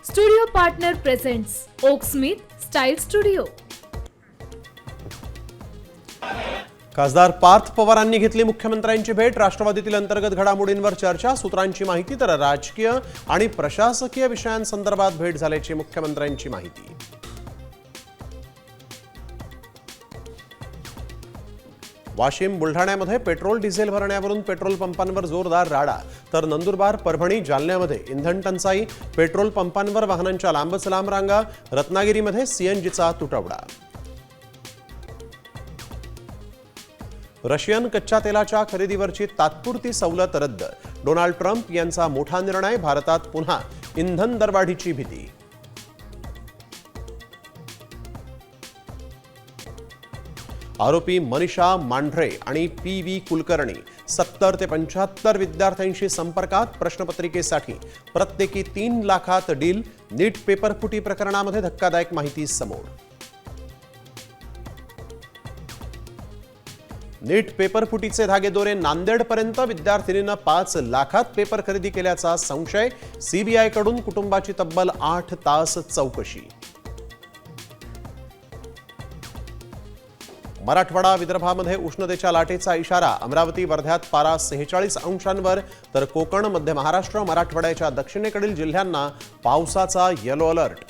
Studio partner presents oak smith style studio. खासदार पार्थ पवारांनी घेतली मुख्यमंत्र्यांची भेट. राष्ट्रवादीतील अंतर्गत घडामोडींवर चर्चा, सूत्रांची माहिती. तर राजकीय आणि प्रशासकीय विषयांसंदर्भात भेट झाल्याची मुख्यमंत्र्यांची माहिती. वाशिम बुलढाण्यामध्ये पेट्रोल डिझेल भरण्यावरून पेट्रोल पंपांवर जोरदार राडा. तर नंदुरबार, परभणी, जालन्यामध्ये इंधन टंचाई, पेट्रोल पंपांवर वाहनांच्या लांबच लांब रांगा. रत्नागिरीमध्ये सीएनजीचा तुटवडा. रशियन कच्च्या तेलाच्या खरेदीवरची तात्पुरती सवलत रद्द. डोनाल्ड ट्रम्प यांचा मोठा निर्णय. भारतात पुन्हा इंधन दरवाढीची भीती. आरोपी मनीषा मांढरे आणि PV कुलकर्णी 70 ते 75 विद्यार्थ्यांशी संपर्कात. प्रश्नपत्रिकेसाठी प्रत्येकी 3 लाखात डील. नीट पेपरफुटी प्रकरणामध्ये धक्कादायक माहिती समोर. नीट पेपरफुटीचे धागेदोरे नांदेडपर्यंत. विद्यार्थिनीनं 5 लाखात पेपर खरेदी केल्याचा संशय. CBI कडून कुटुंबाची तब्बल 8 तास चौकशी. मराठवाडा, विदर्भामध्ये उष्णतेच्या लाटेचा इशारा. अमरावती, वर्ध्यात पारा 46 अंशांवर. तर कोकण, मध्य महाराष्ट्र, मराठवाड्याच्या दक्षिणेकडील जिल्ह्यांना पावसाचा येलो अलर्ट.